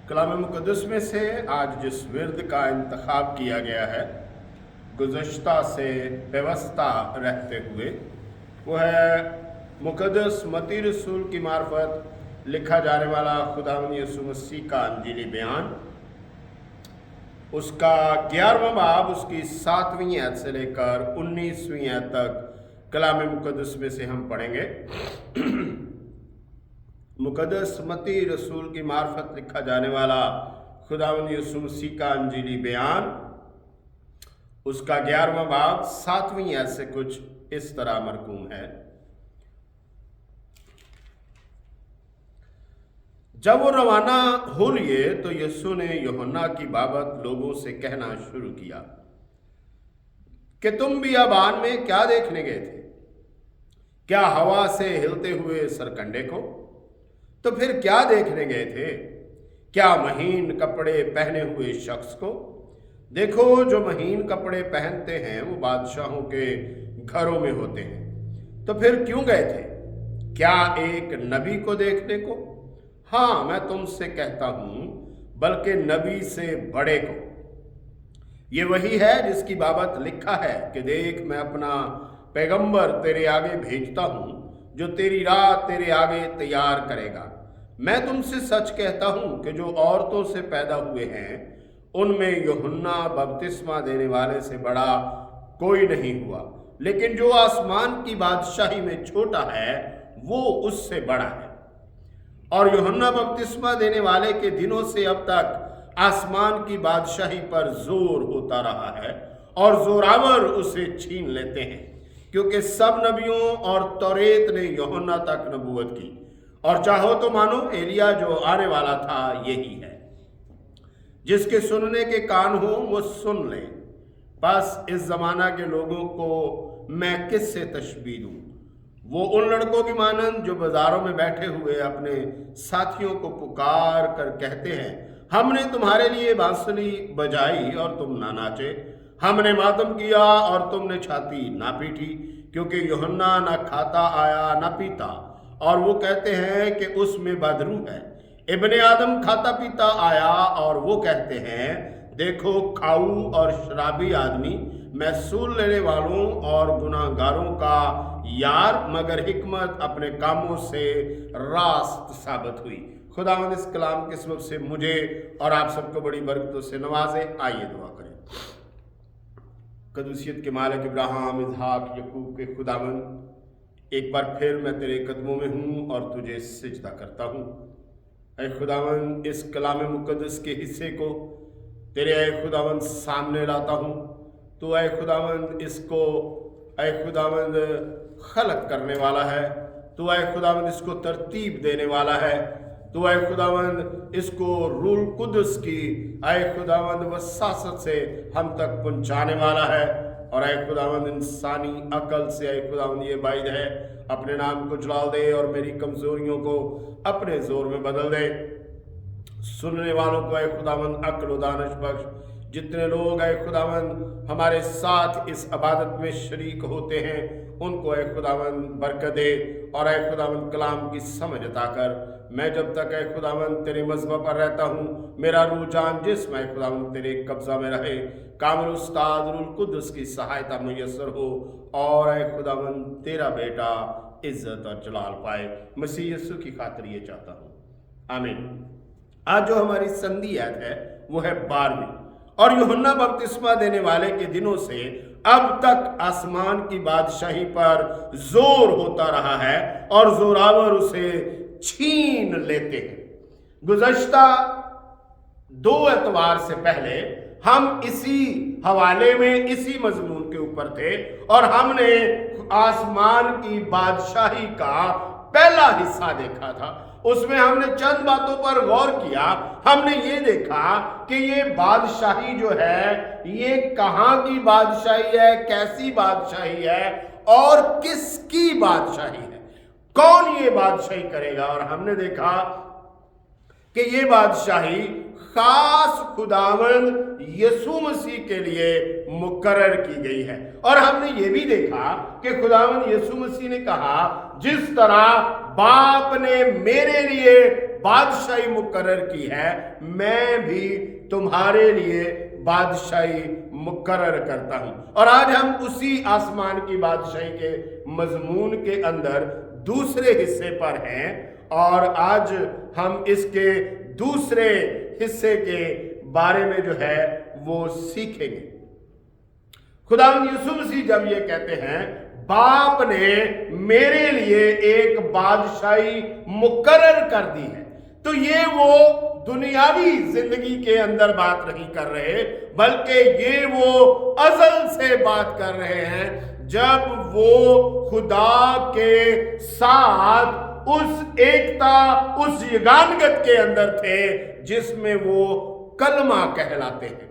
कलाम मुक़द्दस में से आज जिस विर्द का इंतखाब किया गया है गुज़श्ता से व्यवस्था रहते हुए, वो है मुक़द्दस मत्ती रसूल की मार्फत लिखा जाने वाला खुदावंद यीशु मसीह का अंजीली बयान, उसका 11वां बाब उसकी 7वीं आयत से लेकर 19वीं आयत तक कलाम मुक़द्दस में से हम पढ़ेंगे। मुक़द्दस मत्ती रसूल की मार्फत लिखा जाने वाला खुदावंद यीशु मसीह का अंजीली बयान, उसका 11वां बाब 7वीं आयत से कुछ इस तरह मरकूम है। जब वो रवाना हो लिए तो यीशु ने यूहन्ना की बाबत लोगों से कहना शुरू किया कि तुम बियाबान में क्या देखने गए थे? क्या हवा से हिलते हुए सरकंडे को? तो फिर क्या देखने गए थे? क्या महीन कपड़े पहने हुए शख्स को? देखो, जो महीन कपड़े पहनते हैं वो बादशाहों के घरों में होते हैं। तो फिर क्यों गए थे? क्या एक नबी को देखने को? हाँ, मैं तुमसे कहता हूं, बल्कि नबी से बड़े को। ये वही है जिसकी बाबत लिखा है कि देख, मैं अपना पैगंबर तेरे आगे भेजता हूं, जो तेरी राह तेरे आगे तैयार करेगा। मैं तुमसे सच कहता हूं कि जो औरतों से पैदा हुए हैं उनमें यूहन्ना बपतिस्मा देने वाले से बड़ा कोई नहीं हुआ, लेकिन जो आसमान की बादशाही में छोटा है वो उससे बड़ा है। और यूहन्ना बपतिस्मा देने वाले के दिनों से अब तक आसमान की बादशाही पर जोर होता रहा है और जोरावर उसे छीन लेते हैं, क्योंकि सब नबियों और तौरेत ने यूहन्ना तक नबूवत की। और चाहो तो मानो एलिया जो आने वाला था यही है। जिसके सुनने के कान हो वो सुन ले। बस इस जमाना के लोगों को मैं किससे तशबीह दूं? वो उन लड़कों की मानंद जो बाजारों में बैठे हुए अपने साथियों को पुकार कर कहते हैं, हमने तुम्हारे लिए बांसुरी बजाई और तुम ना नाचे, हमने मातम किया और तुमने छाती ना पीटी, क्योंकि यूहन्ना ना खाता आया ना पीता, और वो कहते हैं कि उसमें बदरू है। इब्ने आदम खाता पीता आया और वो कहते हैं, देखो खाऊ और शराबी आदमी, महसूल लेने वालों और गुनाहगारों का यार, मगर हिकमत अपने कामों से रास्त साबित हुई। खुदावंद इस कलाम के सबब से मुझे और आप सबको बड़ी बरकतों से नवाजे। आइए दुआ करें। कदूसियत के मालिक इब्राहिम, इसहाक, यकूब के खुदावंद, एक बार फिर मैं तेरे कदमों में हूँ और तुझे सिजदा करता हूँ। ऐ खुदावंद, इस कलाम मुक़द्दस के हिस्से को तेरे ऐ खुदावंद सामने लाता हूँ। तो ऐ खुदावंद इसको ऐ खुदावंद खलक करने वाला है। तो ऐ खुदावंद इसको तरतीब देने वाला है। तो ऐ खुदावंद इसको रूल कुदस की ऐ खुदावंद वसासत से हम तक पहुँचाने वाला है। और ऐ खुदावंद इंसानी अकल से ऐ खुदावंद ये बाइद है, अपने नाम को जलाल दे और मेरी कमजोरियों को अपने जोर में बदल दे। सुनने वालों को ऐ खुदावंद अक्ल व दानिश बख्श। जितने लोग ऐ खुदावंद हमारे साथ इस इबादत में शरीक होते हैं उनको ऐ खुदावंद बरकत दे और ऐ खुदावंद कलाम की समझ अता कर। मैं जब तक ऐ खुदावंद तेरे मज़हब पर रहता हूँ, मेरा रूह जान जिस्म ऐ खुदावंद तेरे कब्जा में रहे। कामिल उस्ताद रूल कुद्दस की सहायता मुयस्सर हो और ऐ खुदावंद तेरा बेटा इज्जत और जलाल पाए। मसीह यीशु की खातिर ये चाहता हूँ, आमीन। आज जो हमारी संधि आयत है वो है 12वीं। और यूहन्ना बपतिस्मा देने वाले के दिनों से अब तक आसमान की बादशाही पर जोर होता रहा है और जोरावर उसे छीन लेते हैं। गुज़श्ता 2 एतवार से पहले हम इसी हवाले में इसी मजमून के ऊपर थे और हमने आसमान की बादशाही का पहला हिस्सा देखा था। उसमें हमने चंद बातों पर गौर किया। हमने ये देखा कि ये बादशाही जो है ये कहाँ की बादशाही है, कैसी बादशाही है और किसकी बादशाही है, कौन ये बादशाही करेगा। और हमने देखा کہ یہ بادشاہی خاص خداوند یسوع مسیح کے لیے مقرر کی گئی ہے۔ اور ہم نے یہ بھی دیکھا کہ خداوند یسوع مسیح نے کہا جس طرح باپ نے میرے لیے بادشاہی مقرر کی ہے میں بھی تمہارے لیے بادشاہی مقرر کرتا ہوں۔ اور آج ہم اسی آسمان کی بادشاہی کے مضمون کے اندر دوسرے حصے پر ہیں، اور آج ہم اس کے دوسرے حصے کے بارے میں جو ہے وہ سیکھیں گے۔ خداوند یسوع مسیح جب یہ کہتے ہیں باپ نے میرے لیے ایک بادشاہی مقرر کر دی ہے، تو یہ وہ دنیاوی زندگی کے اندر بات نہیں کر رہے، بلکہ یہ وہ ازل سے بات کر رہے ہیں جب وہ خدا کے ساتھ اس ایکتا، اس یگانگت کے اندر تھے جس میں وہ کلمہ کہلاتے ہیں،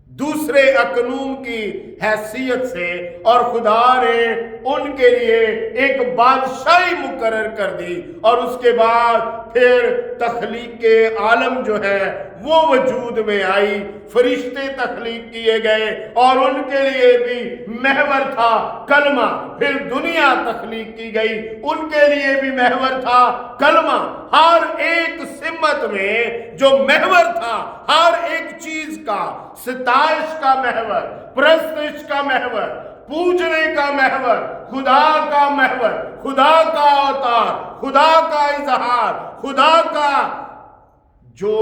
دوسرے اقنوم کی حیثیت سے، اور خدا نے ان کے لیے ایک بادشاہی مقرر کر دی، اور اس کے بعد پھر تخلیق کے عالم جو ہے وہ وجود میں آئی، فرشتے تخلیق کیے گئے اور ان کے لیے بھی محور تھا کلمہ، پھر دنیا تخلیق کی گئی، ان کے لیے بھی محور تھا کلمہ۔ ہر ایک سمت میں جو محور تھا، ہر ایک چیز کا، ستائش کا محور، پرستش کا محور، پوجنے کا محور، خدا کا محور، خدا کا اوتار، خدا کا اظہار، خدا کا جو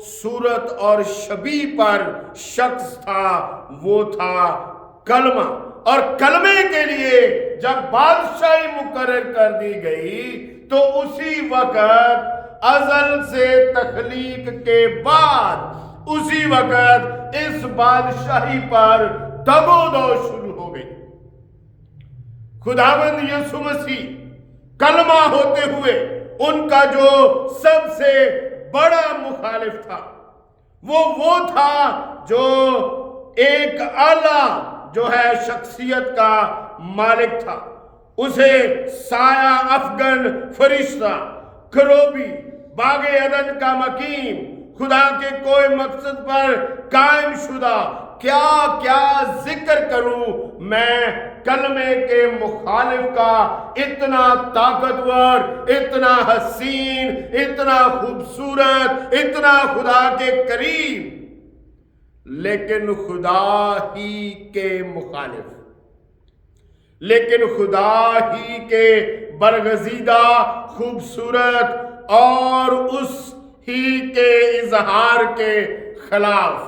صورت اور شبیہ پر شخص تھا وہ تھا کلمہ۔ اور کلمے کے لیے جب بادشاہی مقرر کر دی گئی تو اسی وقت ازل سے تخلیق کے بعد اسی وقت اس بادشاہی پر دب و دو شروع ہو گئی۔ خداوند یسوع مسیح کلمہ ہوتے ہوئے ان کا جو سب سے بڑا مخالف تھا وہ تھا جو ایک اعلیٰ جو ہے شخصیت کا مالک تھا، اسے سایہ افغن فرشتہ، کروبی، باغ عدن کا مقیم، خدا کے کوئی مقصد پر قائم شدہ، کیا کیا ذکر کروں میں کلمے کے مخالف کا، اتنا طاقتور، اتنا حسین، اتنا خوبصورت، اتنا خدا کے قریب، لیکن خدا ہی کے مخالف، لیکن خدا ہی کے برگزیدہ، خوبصورت اور اس ہی کے اظہار کے خلاف۔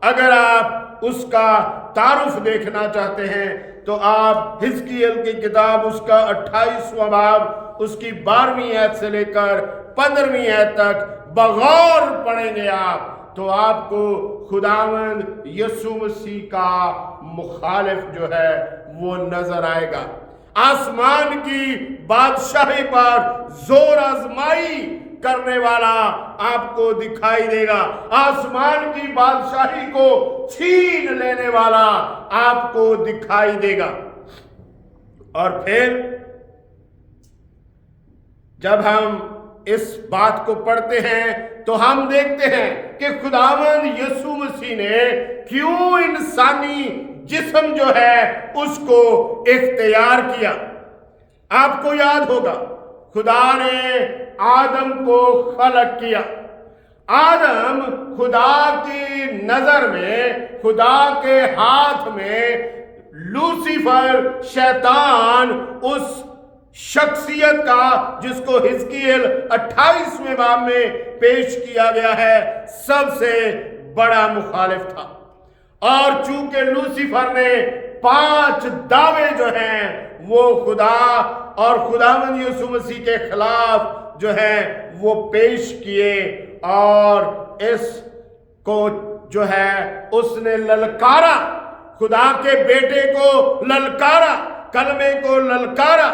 اگر آپ اس کا تعارف دیکھنا چاہتے ہیں تو آپ حزقیل کی کتاب اس کا 28واں باب اس کی 12ویں آیت سے لے کر 15ویں آیت تک بغور پڑھیں گے آپ تو آپ کو خداوند یسوع مسیح کا مخالف جو ہے وہ نظر آئے گا۔ آسمان کی بادشاہی پر زور آزمائی کرنے والا آپ کو دکھائی دے گا، آسمان کی بادشاہی کو چھین لینے والا آپ کو دکھائی دے گا۔ اور پھر جب ہم اس بات کو پڑھتے ہیں تو ہم دیکھتے ہیں کہ خداوند یسوع مسیح نے کیوں انسانی جسم جو ہے اس کو اختیار کیا۔ آپ کو یاد ہوگا خدا نے آدم کو خلق کیا، آدم خدا کی نظر میں، خدا کے ہاتھ میں، لوسیفر شیطان اس شخصیت کا جس کو حزقیل 28ویں باب میں پیش کیا گیا ہے سب سے بڑا مخالف تھا۔ اور چونکہ لوسیفر نے 5 دعوے جو ہیں وہ خدا اور خداوند یسوع مسیح کے خلاف جو ہیں وہ پیش کیے، اور اس کو جو ہے اس نے للکارا، خدا کے بیٹے کو للکارا، کلمے کو للکارا۔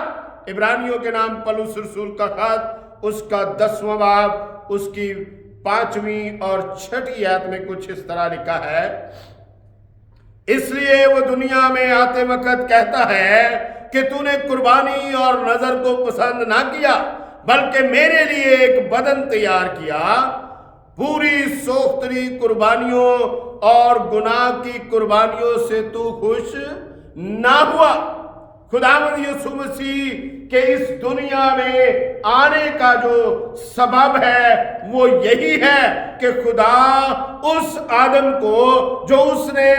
عبرانیوں کے نام پولس رسول کا خط اس کا 10واں باب اس کی 5ویں اور 6ٹھی آیت میں کچھ اس طرح لکھا ہے، اس لیے وہ دنیا میں آتے وقت کہتا ہے کہ تو نے قربانی اور نظر کو پسند نہ کیا، बल्कि मेरे लिए एक बदन तैयार किया। पूरी सोख्तरी कुर्बानियों और गुनाह की कुर्बानियों से तू खुश ना हुआ। खुदावंद यीशु मसीह के इस दुनिया में आने का जो सबब है वो यही है कि खुदा उस आदम को जो उसने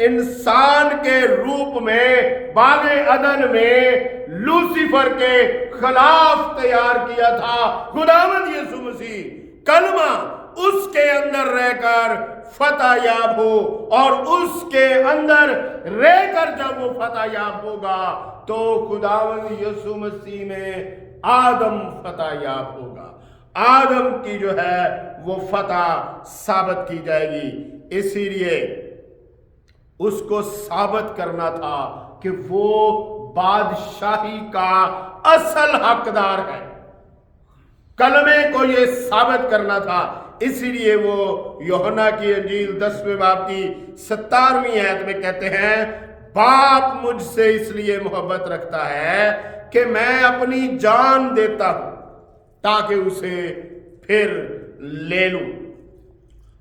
इंसान के रूप में बागे अदन में लूसीफर के खिलाफ तैयार किया था, खुदावंद यीशु मसीह कलमा उसके अंदर रहकर फतह याब हो, और उसके अंदर रहकर जब वो फतह याब होगा तो खुदावंद यीशु मसीह में आदम फतह याब होगा। आदम की जो है वो फतह साबित की जाएगी। इसीलिए उसको साबित करना था कि वो बादशाही का असल हकदार है। कलमे को ये साबित करना था। इसीलिए वो यूहन्ना की इंजील 10वें बाब की 17वीं आयत में कहते हैं, बाप मुझसे इसलिए मोहब्बत रखता है कि मैं अपनी जान देता हूं ताकि उसे फिर ले लूं।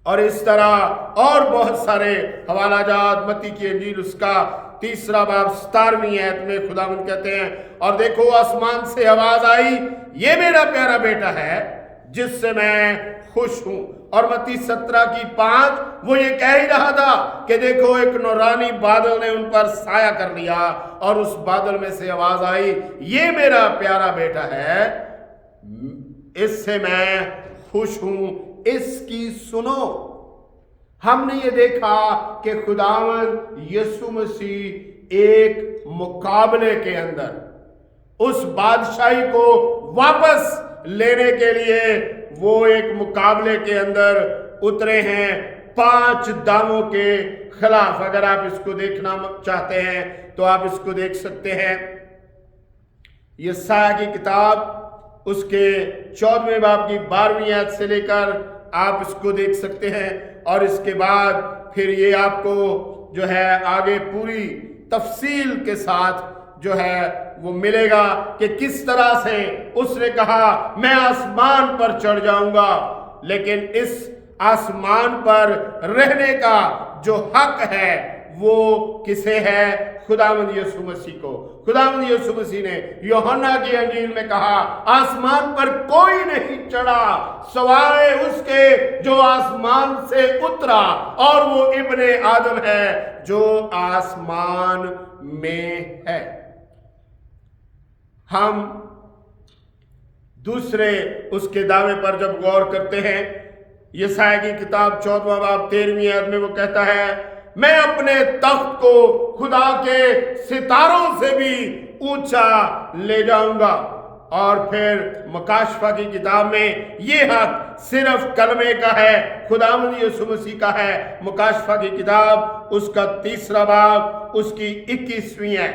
और इस तरह और बहुत सारे हवाला जात, मत्ती की इंजील उसका 3 बाब 17वीं आयत में खुदावंद कहते हैं, और देखो आसमान से आवाज आई, ये मेरा प्यारा बेटा है जिससे मैं खुश हूं। और मत्ती 17:5 वो ये कह ही रहा था कि देखो एक नूरानी बादल ने उन पर साया कर लिया, और उस बादल में से आवाज आई, ये मेरा प्यारा बेटा है, इससे मैं खुश हूं, इसकी सुनो। हमने ये देखा कि खुदावंद यीशु मसीह एक मुकाबले के अंदर उस बादशाही को वापस लेने के लिए वो एक मुकाबले के अंदर उतरे हैं 5 दावों के खिलाफ। अगर आप इसको देखना चाहते हैं तो आप इसको देख सकते हैं। यशायाह की किताब उसके 14वें बाब की 12वीं आयत से लेकर आप इसको देख सकते हैं। और इसके बाद फिर ये आपको जो है आगे पूरी तफसील के साथ जो है वो मिलेगा कि किस तरह से उसने कहा मैं आसमान पर चढ़ जाऊंगा, लेकिन इस आसमान पर रहने का जो हक है वो किसे है? खुदावंद यीशु मसीह को। खुदावंद यीशु मसीह ने यूहन्ना की अंजील में कहा आसमान पर कोई नहीं चढ़ा सवाए उसके जो आसमान से उतरा, और वो इब्ने आदम है जो आसमान में है। हम दूसरे उसके दावे पर जब गौर करते हैं, यशायाह की किताब 14वां बाब 13वीं आयत में वो कहता है मैं अपने तख्त को खुदा के सितारों से भी ऊंचा ले जाऊंगा। और फिर मकाशफा की किताब में ये हक सिर्फ कलमे का है, खुदावंद यीशु मसीह का है। मकाशफा की किताब उसका 3 बाब उसकी 21वीं है।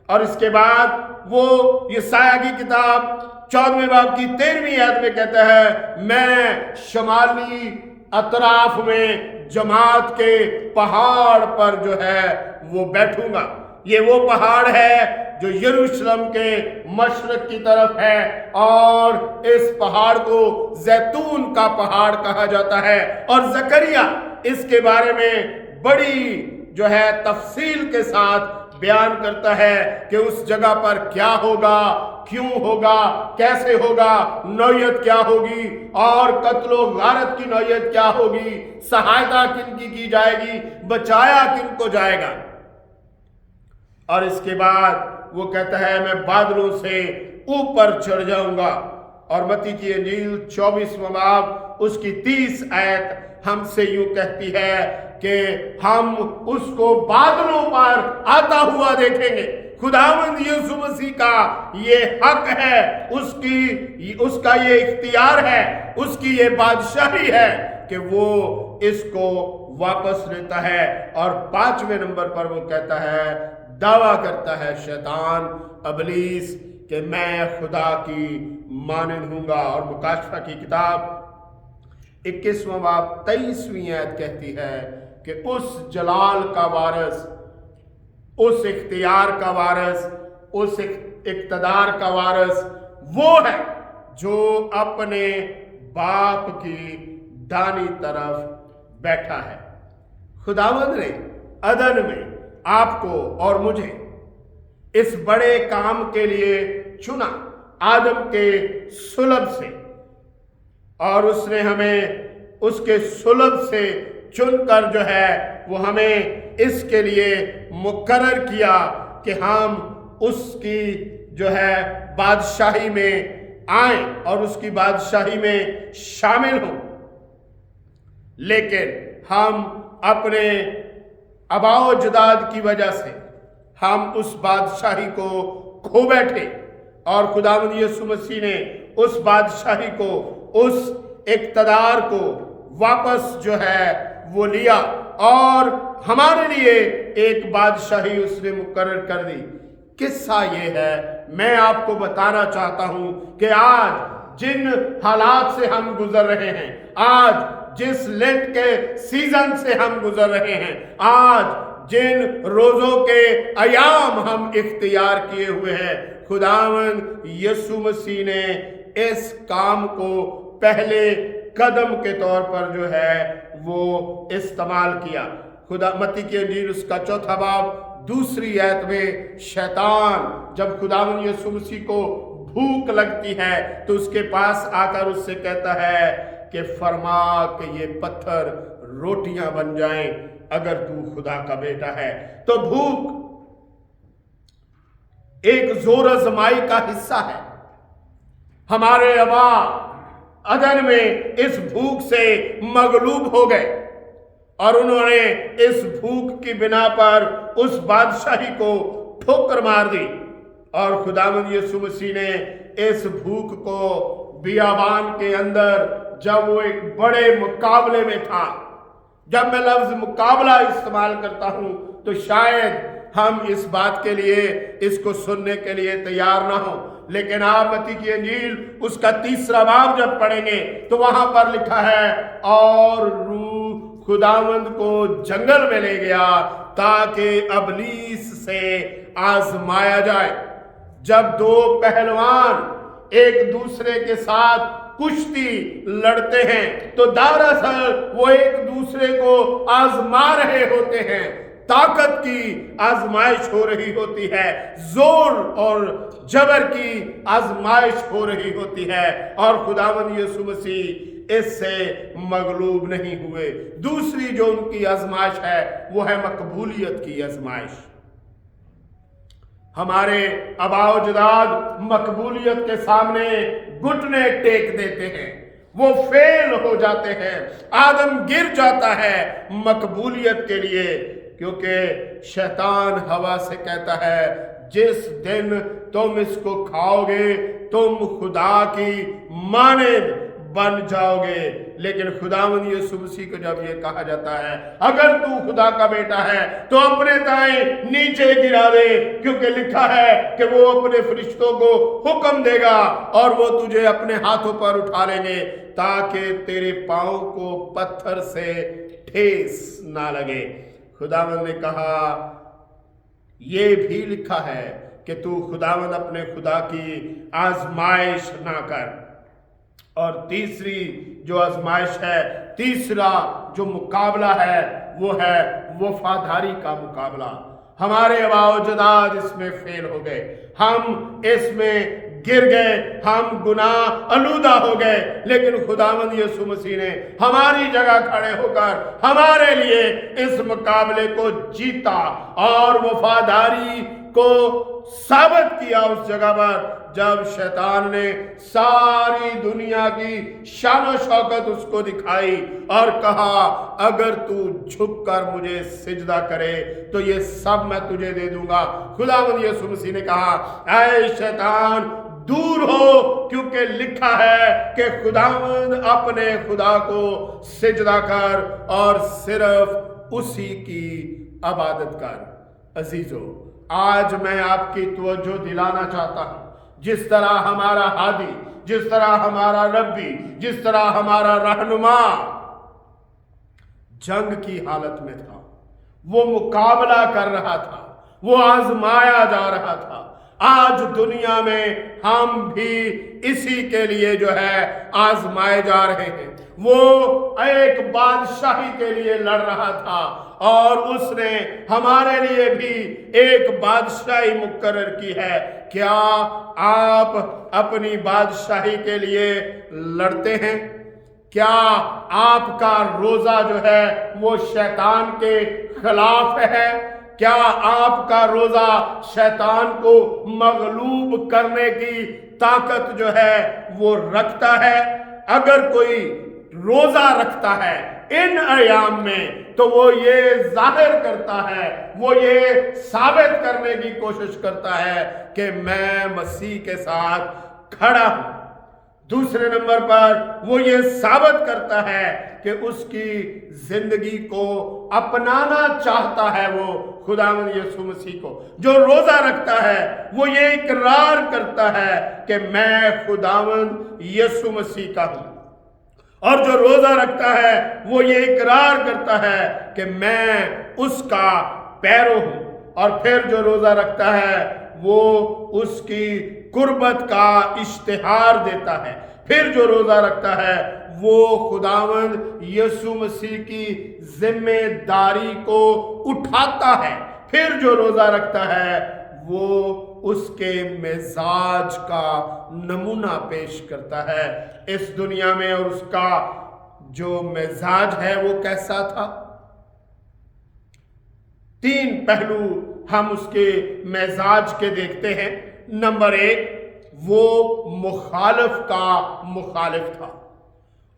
और इसके बाद वो यशायाह की किताब 14वें बाब की 13वीं आयत में कहता है मैं शमाली अतराफ में जमात के पहाड़ पर जो है वो बैठूंगा। ये वो पहाड़ है जो यरूशलेम के मशरक की तरफ है, और इस पहाड़ को जैतून का पहाड़ कहा जाता है। और जकरिया इसके बारे में बड़ी जो है तफसील के साथ बयान करता है कि उस जगह पर क्या होगा, क्यों होगा, कैसे होगा, नौयत क्या होगी, और कत्लो गारत की नौयत क्या होगी, सहायता किन की जाएगी, बचाया किन को जाएगा। और इसके बाद वो कहता है मैं बादलों से ऊपर चढ़ जाऊंगा। और मत्ती की इंजील 24वां बाब उसकी 30 आयत हमसे यूं कहती है कि हम उसको बादलों पर आता हुआ देखेंगे। खुदावंद यीशु मसीह का ये हक है, उसका ये इख्तियार है, उसकी ये बादशाही है कि वो इसको वापस लेता है। और 5वें नंबर पर वो कहता है, दावा करता है शैतान अबलीस कि मैं खुदा की मानंद हूंगा। और मुकाशफा की किताब 21वां बाब 23वीं आयत कहती है कि उस जलाल का वारिस, उस इख्तियार का वारिस, उस इक़्तिदार का वारिस वो है जो अपने बाप की दानी तरफ बैठा है। खुदावंद ने अदन में आपको और मुझे इस बड़े काम के लिए चुना, आदम के सुलभ से, और उसने हमें उसके सुलभ से चुनकर जो है वो हमें इसके लिए मुकर्रर किया कि हम उसकी जो है बादशाही में आए और उसकी बादशाही में शामिल हों। लेकिन हम अपने अबाओ जदाद की वजह से हम उस बादशाही को खो बैठे, और खुदावंद यीशु मसीह ने उस बादशाही को, उस इक़्तिदार को वापस जो है वो लिया और हमारे लिए एक बादशाही उसने मुकर्रर कर दी। किस्सा ये है, मैं आपको बताना चाहता हूं कि आज जिन हालात से हम गुजर रहे हैं, आज जिस लेंट के सीजन से हम गुजर रहे हैं, आज जिन रोजों के अयाम हम इख्तियार किए हुए हैं, खुदावंद यीशु मसीह ने इस काम को पहले कदम के तौर पर जो है वो इस्तेमाल किया। खुदा मत्ती की इंजील उसका 4 बाब 2 आयत में शैतान जब खुदावंद यीशु मसीह को भूख लगती है तो उसके पास आकर उससे कहता है कि फरमा कि ये पत्थर रोटियां बन जाएं अगर तू खुदा का बेटा है। तो भूख एक जोर आजमाई का हिस्सा है। हमारे अबा अदन में इस भूख से मगलूब हो गए और उन्होंने इस भूख की बिना पर उस बादशाही को ठोकर मार दी, और खुदावंद यीशु मसीह ने इस भूख को बियाबान के अंदर जब वो एक बड़े मुकाबले में था, जब मैं लफ्ज मुकाबला इस्तेमाल करता हूं तो शायद हम इस बात के लिए इसको सुनने के लिए तैयार ना हो, लेकिन आप मत्ती की इंजील उसका 3 बाब जब पढ़ेंगे तो वहां पर लिखा है, और रूह खुदावंद को जंगल में ले गया ताकि अबलीस से आजमाया जाए। जब 2 पहलवान एक दूसरे के साथ कुश्ती लड़ते हैं तो दरअसल वो एक दूसरे को आजमा रहे होते हैं, ताकत की आजमाइश हो रही होती है, जोर और जबर की आजमाइश हो रही होती है, और खुदावंद यीशु मसीह इससे मगलूब नहीं हुए। दूसरी जो उनकी आजमाइश है वो है मकबूलियत की आजमाइश। हमारे अबाओ जदाद मकबूलियत के सामने घुटने टेक देते हैं, वो फेल हो जाते हैं, आदम गिर जाता है मकबूलियत के लिए, क्योंकि शैतान हवा से कहता है जिस दिन तुम इसको खाओगे तुम खुदा की मानद बन जाओगे। लेकिन खुदावंद यीशु मसीह को जब ये कहा जाता है अगर तू खुदा का बेटा है तो अपने दाएं नीचे गिरा दे, क्योंकि लिखा है कि वो अपने फरिश्तों को हुक्म देगा और वो तुझे अपने हाथों पर उठा लेंगे ताकि तेरे पांव को पत्थर से ठेस ना लगे। खुदावंद ने कहा ये भी लिखा है कि तू खुदावंद अपने खुदा की आजमाइश ना कर। और तीसरी जो आजमाइश है, तीसरा जो मुकाबला है वो है वफादारी का मुकाबला। हमारे अबाओ जदाद इसमें फेल हो गए, हम इसमें गिर गए, हम गुनाह आलूदा हो गए, लेकिन खुदावंद यीशु मसीह ने हमारी जगह खड़े होकर हमारे लिए इस मुकाबले को जीता और वफादारी को साबित किया उस जगह पर जब शैतान ने सारी दुनिया की शान और शौकत उसको दिखाई और कहा अगर तू झुककर मुझे सिजदा करे तो ये सब मैं तुझे दे दूंगा। खुदावंद यीशु मसीह ने कहा ऐ शैतान दूर हो, क्योंकि लिखा है कि खुदावंद अपने खुदा को सिजदा कर और सिर्फ उसी की इबादत कर। अजीजों, आज मैं आपकी तवज्जो दिलाना चाहता हूं, जिस तरह हमारा हादी, जिस तरह हमारा रब्बी, जिस तरह हमारा रहनुमा जंग की हालत में था, वो मुकाबला कर रहा था, वो आजमाया जा रहा था, آج دنیا میں ہم بھی اسی کے لیے جو ہے آزمائے جا رہے ہیں۔ وہ ایک بادشاہی کے لیے لڑ رہا تھا اور اس نے ہمارے لیے بھی ایک بادشاہی مقرر کی ہے۔ کیا آپ اپنی بادشاہی کے لیے لڑتے ہیں؟ کیا آپ کا روزہ جو ہے وہ شیطان کے خلاف ہے؟ کیا آپ کا روزہ شیطان کو مغلوب کرنے کی طاقت جو ہے وہ رکھتا ہے؟ اگر کوئی روزہ رکھتا ہے ان ایام میں تو وہ یہ ظاہر کرتا ہے، وہ یہ ثابت کرنے کی کوشش کرتا ہے کہ میں مسیح کے ساتھ کھڑا ہوں۔ دوسرے نمبر پر وہ یہ ثابت کرتا ہے کہ اس کی زندگی کو اپنانا چاہتا ہے وہ خداوند یسوع مسیح کو۔ جو روزہ رکھتا ہے وہ یہ اقرار کرتا ہے کہ میں خداوند یسوع مسیح کا ہوں، اور جو روزہ رکھتا ہے وہ یہ اقرار کرتا ہے کہ میں اس کا پیرو ہوں، اور پھر جو روزہ رکھتا ہے وہ اس کی قربت کا اشتہار دیتا ہے۔ پھر جو روزہ رکھتا ہے وہ خداوند یسوع مسیح کی ذمہ داری کو اٹھاتا ہے۔ پھر جو روزہ رکھتا ہے وہ اس کے مزاج کا نمونہ پیش کرتا ہے اس دنیا میں، اور اس کا جو مزاج ہے وہ کیسا تھا؟ 3 پہلو ہم اس کے مزاج کے دیکھتے ہیں۔ نمبر 1، وہ مخالف کا مخالف تھا۔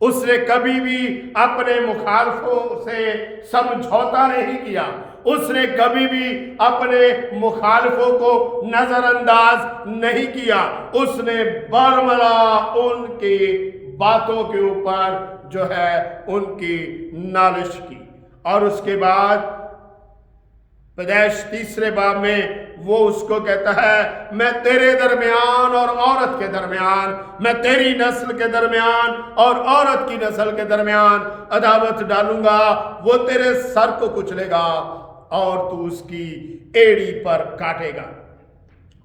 اس نے کبھی بھی اپنے مخالفوں سے سمجھوتا نہیں کیا، اس نے کبھی بھی اپنے مخالفوں کو نظر انداز نہیں کیا، اس نے برملا ان کی باتوں کے اوپر جو ہے ان کی نالش کی۔ اور اس کے بعد پیدائش 3 باب میں وہ اس کو کہتا ہے میں تیرے درمیان اور عورت کے درمیان، میں تیری نسل کے درمیان اور عورت کی نسل کے درمیان عداوت ڈالوں گا، وہ تیرے سر کو کچلے گا اور تو اس کی ایڑی پر کاٹے گا۔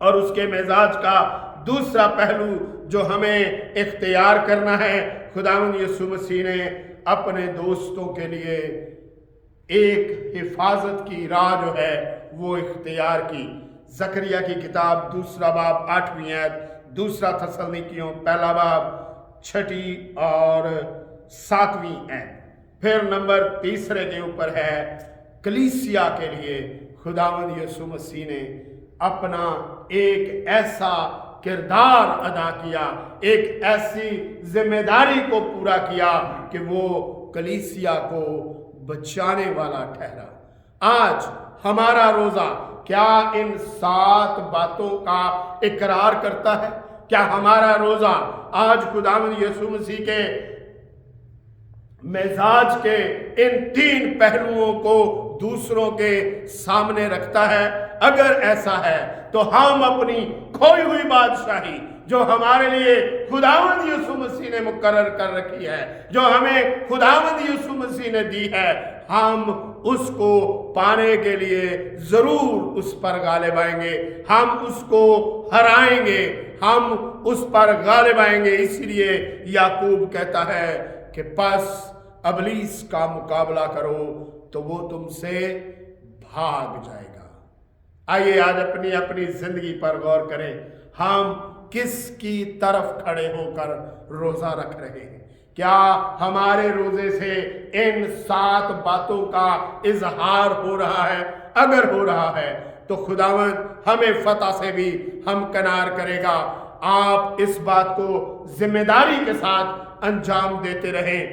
اور اس کے مزاج کا دوسرا پہلو جو ہمیں اختیار کرنا ہے، خداوند یسوع مسیح نے اپنے دوستوں کے لیے ایک حفاظت کی راہ جو ہے وہ اختیار کی۔ زکریا کی کتاب 2 باب 8ویں آیت، 2 تسلنیکیوں 1 باب 6 اور 7ویں آیت۔ پھر نمبر 3 کے اوپر ہے کلیسیا کے لیے خداوند یسوع مسیح نے اپنا ایک ایسا کردار ادا کیا، ایک ایسی ذمہ داری کو پورا کیا کہ وہ کلیسیا کو بچانے والا ٹھہرا۔ آج ہمارا روزہ کیا ان 7 باتوں کا اقرار کرتا ہے؟ کیا ہمارا روزہ آج خداوند یسوع مسیح کے مزاج کے ان 3 پہلوؤں کو دوسروں کے سامنے رکھتا ہے؟ اگر ایسا ہے تو ہم اپنی کھوئی ہوئی بادشاہی جو ہمارے لیے خداوند یسوع مسیح نے مقرر کر رکھی ہے، جو ہمیں خداوند یسوع مسیح نے دی ہے، ہم اس کو پانے کے لیے ضرور اس پر غالب آئیں گے، ہم اس کو ہرائیں گے، ہم اس پر غالب آئیں گے۔ اس لیے یعقوب کہتا ہے کہ پس ابلیس کا مقابلہ کرو تو وہ تم سے بھاگ جائے گا۔ آئیے آج اپنی اپنی زندگی پر غور کریں، ہم کس کی طرف کھڑے ہو کر روزہ رکھ رہے ہیں؟ کیا ہمارے روزے سے ان 7 باتوں کا اظہار ہو رہا ہے؟ اگر ہو رہا ہے تو خداوند ہمیں فتح سے بھی ہمکنار کرے گا۔ آپ اس بات کو ذمہ داری کے ساتھ انجام دیتے رہیں،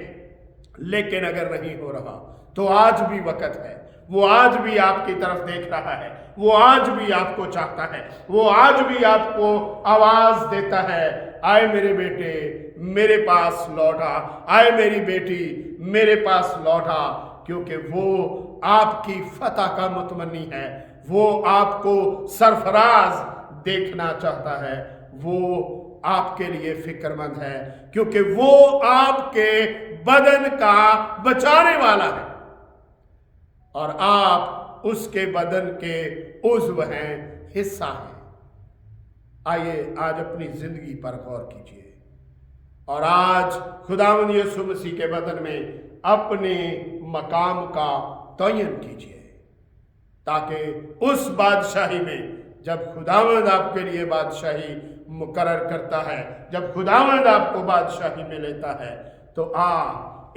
لیکن اگر نہیں ہو رہا تو آج بھی وقت ہے، وہ آج بھی آپ کی طرف دیکھ رہا ہے، وہ آج بھی آپ کو چاہتا ہے، وہ آج بھی آپ کو آواز دیتا ہے، آئے میرے بیٹے میرے پاس لوٹا، آئے میری بیٹی میرے پاس لوٹا، کیونکہ وہ آپ کی فتح کا متمنی ہے، وہ آپ کو سرفراز دیکھنا چاہتا ہے، وہ آپ کے لیے فکر مند ہے، کیونکہ وہ آپ کے بدن کا بچانے والا ہے اور آپ اس کے بدن کے عضو ہیں، حصہ ہیں۔ आइए आज अपनी ज़िंदगी पर गौर कीजिए और आज खुदावंद यीशु मसीह के बदन में अपने मकाम का तयन कीजिए, ताकि उस बादशाही में जब खुदावंद आपके लिए बादशाही मुकर्रर करता है, जब खुदावंद आपको बादशाही में लेता है, तो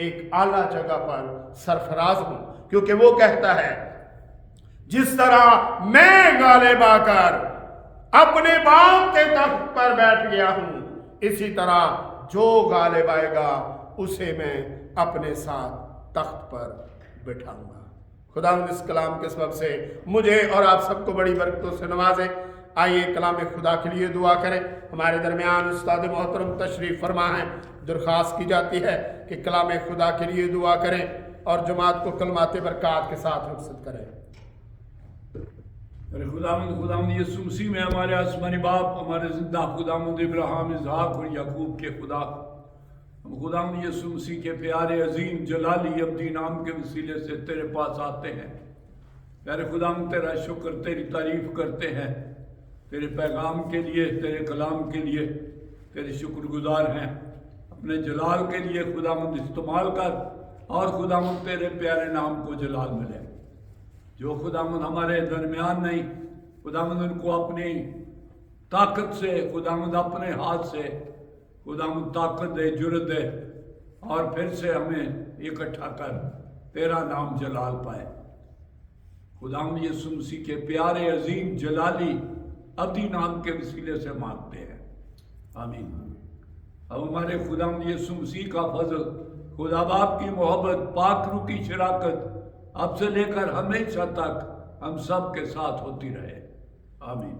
एक आला जगह पर सरफराज हूं, क्योंकि वो कहता है जिस तरह मैं गालिब आकर अपने बाप के तख्त पर बैठ गया हूं, इसी तरह जो गालिब आएगा उसे मैं अपने साथ तख्त पर बिठाऊंगा। खुदावंद इस कलाम के सबब से मुझे और आप सबको बड़ी बरकतों से नवाजे। आइए कलाम खुदा के लिए दुआ करें। हमारे दरमियान उस्ताद मोहतरम तशरीफ़ फरमा है। दरख्वास्त की जाती है कि कलाम खुदा के लिए दुआ करें और जमात को कलमात बरक़ात के साथ रुखसत करें। खुदावंद यीशु मसीह में हमारे आसमानी बाप, हमारे जिंदा खुदावंद इब्राहिम, इसहाक और याकूब के खुदा, हम खुदावंद यीशु मसीह के प्यारे अजीम जलाली अब्दी नाम के वसीले से तेरे पास आते हैं। प्यारे खुदावंद तेरा शुक्र, तेरी तारीफ करते हैं, तेरे पैगाम के लिए, तेरे कलाम के लिए तेरे शुक्रगुजार हैं। अपने जलाल के लिए खुदावंद इस्तेमाल कर और खुदावंद तेरे प्यारे नाम को जलाल मिले। जो खुदावंद हमारे दरमियान नहीं, खुदावंद उनको अपनी ताकत से, खुदावंद अपने हाथ से खुदावंद ताकत दे, जुर्रत दे और फिर से हमें इकट्ठा कर तेरा नाम जलाल पाए। खुदावंद यीशु मसीह के प्यारे अजीम जलाली अब्दी नाम के वसीले से मांगते हैं, आमीन। अब हमारे खुदावंद यीशु मसीह का फजल, खुदा बाप की मोहब्बत, पाक रूह की शराकत अब से लेकर हमेशा तक हम सब के साथ होती रहे, आमीन।